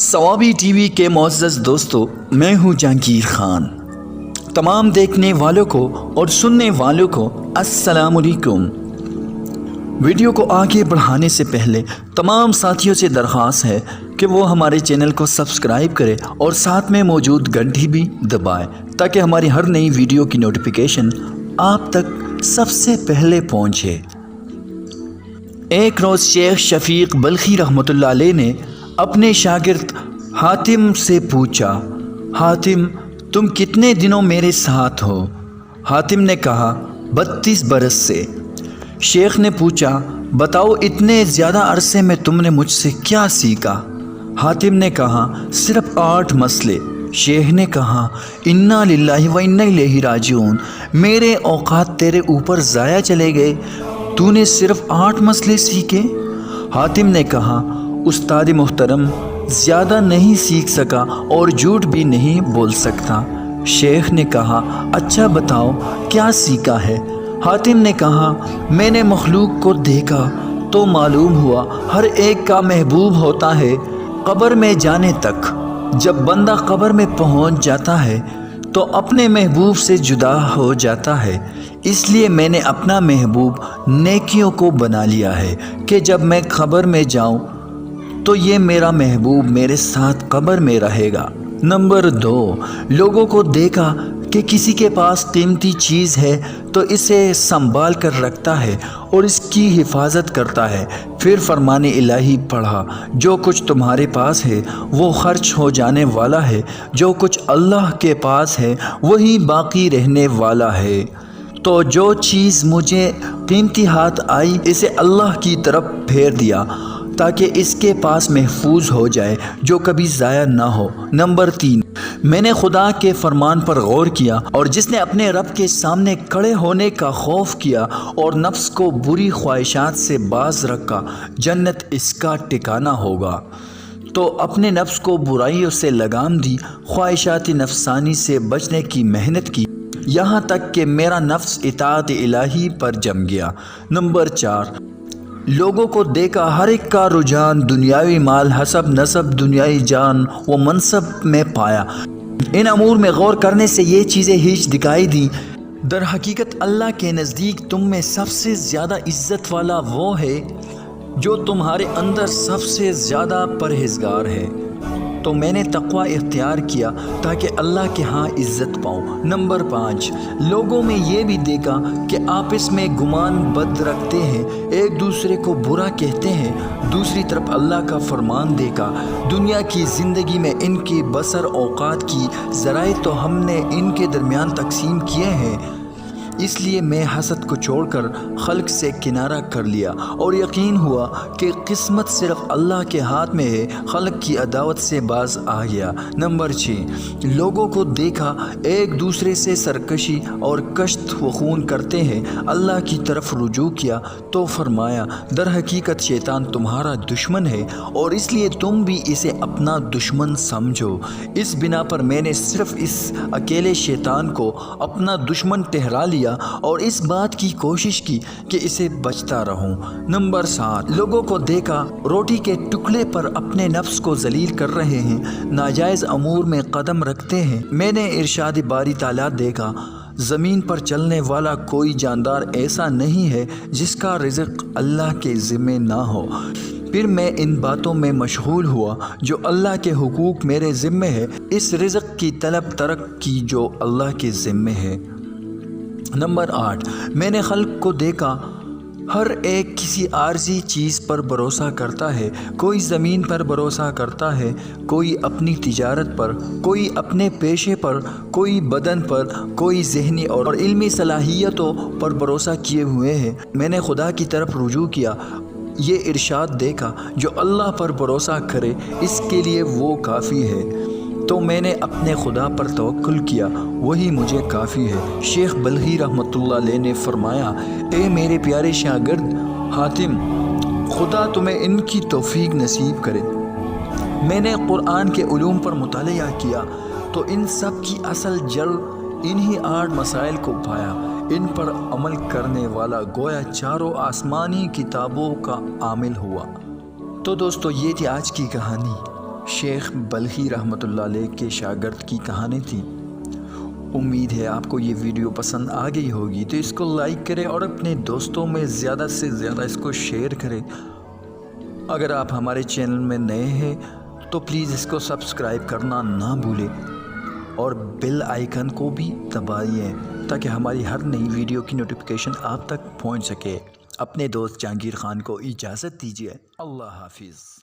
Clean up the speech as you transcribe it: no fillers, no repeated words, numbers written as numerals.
Swabi TV के मुअज़्ज़ज़ दोस्तों, मैं हूं जहांगीर खान। तमाम देखने वालों को और सुनने वालों को अस्सलाम वालेकुम। वीडियो को आगे बढ़ाने से पहले तमाम साथियों से दरख्वास्त है कि वो हमारे चैनल को सब्सक्राइब करें और साथ में मौजूद घंटी भी दबाएं ताकि हमारी हर नई वीडियो की नोटिफिकेशन आप तक सबसे पहले पहुंचे। एक रोज़ शेख शफीक बल्खी रहमतुल्लाह अलैह ने अपने शागिर्द हातिम से पूछा, हातिम तुम कितने दिनों मेरे साथ हो? हातिम ने कहा 32 बरस से। शेख ने पूछा, बताओ इतने ज़्यादा अरसे में तुमने मुझसे क्या सीखा? हातिम ने कहा सिर्फ 8 मसले। शेख ने कहा इन्ना लिल्लाहि व इन्ना इलैहि राजिऊन, मेरे औकात तेरे ऊपर ज़ाया चले गए, तूने सिर्फ 8 मसले सीखे? हातिम ने कहा उस्ताद मोहतरम, ज़्यादा नहीं सीख सका और झूठ भी नहीं बोल सकता। शेख ने कहा अच्छा बताओ क्या सीखा है? हातिम ने कहा मैंने मखलूक को देखा तो मालूम हुआ हर एक का महबूब होता है कब्र में जाने तक। जब बंदा कब्र में पहुंच जाता है तो अपने महबूब से जुदा हो जाता है। इसलिए मैंने अपना महबूब नेकियों को बना लिया है कि जब मैं कब्र में जाऊं तो ये मेरा महबूब मेरे साथ कब्र में रहेगा। नंबर 2, लोगों को देखा कि किसी के पास कीमती चीज़ है तो इसे संभाल कर रखता है और इसकी हिफाजत करता है। फिर फरमाने इलाही पढ़ा, जो कुछ तुम्हारे पास है वो खर्च हो जाने वाला है, जो कुछ अल्लाह के पास है वही बाकी रहने वाला है। तो जो चीज़ मुझे कीमती हाथ आई इसे अल्लाह की तरफ फेर दिया ताकि इसके पास महफूज हो जाए, जो कभी ज़ाया ना हो। नंबर 3, मैंने खुदा के फरमान पर गौर किया और जिसने अपने रब के सामने खड़े होने का खौफ किया और नफ्स को बुरी ख्वाहिशात से बाज रखा, जन्नत इसका ठिकाना होगा। तो अपने नफ्स को बुराइयों से लगाम दी, ख्वाहिशात नफसानी से बचने की मेहनत की, यहाँ तक कि मेरा नफ्स इताअत इलाही पर जम गया। नंबर 4, लोगों को देखा हर एक का रुझान दुनियावी माल, हसब नसब, दुनियावी जान व मनसब में पाया। इन अमूर में गौर करने से ये चीज़ें हिच दिखाई दी। दर हकीकत अल्लाह के नज़दीक तुम में सबसे ज़्यादा इज़्ज़त वाला वो है जो तुम्हारे अंदर सबसे ज़्यादा परहेज़गार है। तो मैंने तक़वा इख्तियार किया ताकि अल्लाह के यहाँ इज़्ज़त पाऊँ। नंबर 5, लोगों में ये भी देखा कि आपस में गुमान बद रखते हैं, एक दूसरे को बुरा कहते हैं। दूसरी तरफ अल्लाह का फरमान देखा, दुनिया की ज़िंदगी में इनकी बसर औकात की ज़राए तो हमने इनके दरमियान तकसीम किए हैं। इसलिए मैं हसद को छोड़कर खल्क से किनारा कर लिया और यकीन हुआ कि किस्मत सिर्फ अल्लाह के हाथ में है, खल्क की अदावत से बाज आ गया। नंबर 6, लोगों को देखा एक दूसरे से सरकशी और कश्त व खून करते हैं। अल्लाह की तरफ रुजू किया तो फरमाया दर हकीकत शैतान तुम्हारा दुश्मन है और इसलिए तुम भी इसे अपना दुश्मन समझो। इस बिना पर मैंने सिर्फ इस अकेले शैतान को अपना दुश्मन ठहरा लिया और इस बात की कोशिश की कि इसे बचता रहूं। नंबर 7, लोगों को देखा रोटी के टुकड़े पर अपने नफ्स को जलील कर रहे हैं, नाजायज़ अमूर में कदम रखते हैं। मैंने इरशाद बारी ताला देखा, ज़मीन पर चलने वाला कोई जानदार ऐसा नहीं है जिसका रिज़्क़ अल्लाह के ज़िम्मे ना हो। फिर मैं इन बातों में मशगूल हुआ जो अल्लाह के हुकूक मेरे ज़िम्मे है, इस रिज़्क़ की तलब तरक की जो अल्लाह के ज़िम्मे है। नंबर 8, मैंने खल्क को देखा हर एक किसी आर्जी चीज़ पर भरोसा करता है। कोई ज़मीन पर भरोसा करता है, कोई अपनी तिजारत पर, कोई अपने पेशे पर, कोई बदन पर, कोई ज़हनी और इल्मी सलाहियतों पर भरोसा किए हुए है। मैंने खुदा की तरफ रुजू किया, ये इरशाद देखा जो अल्लाह पर भरोसा करे इसके लिए वो काफ़ी है। तो मैंने अपने खुदा पर तवक्कुल किया, वही मुझे काफ़ी है। शेख बल्खी रहमतुल्लाह अलैह ने फरमाया, ए मेरे प्यारे शागिर्द हातिम, खुदा तुम्हें इनकी तौफीक नसीब करे। मैंने कुरान के उलूम पर मुतालिया किया तो इन सब की असल जड़ इन्हीं 8 मसाइल को पाया। इन पर अमल करने वाला गोया चारों आसमानी किताबों का आमिल हुआ। तो दोस्तों ये थी आज की कहानी। شیخ بلخی رحمۃ اللہ علیہ کے شاگرد کی کہانی تھی۔ امید ہے آپ کو یہ ویڈیو پسند آ گئی ہوگی، تو اس کو لائک کریں اور اپنے دوستوں میں زیادہ سے زیادہ اس کو شیئر کریں۔ اگر آپ ہمارے چینل میں نئے ہیں تو پلیز اس کو سبسکرائب کرنا نہ بھولیں اور بیل آئیکن کو بھی دبائیں تاکہ ہماری ہر نئی ویڈیو کی نوٹیفیکیشن آپ تک پہنچ سکے۔ اپنے دوست جہانگیر خان کو اجازت دیجیے۔ اللہ حافظ۔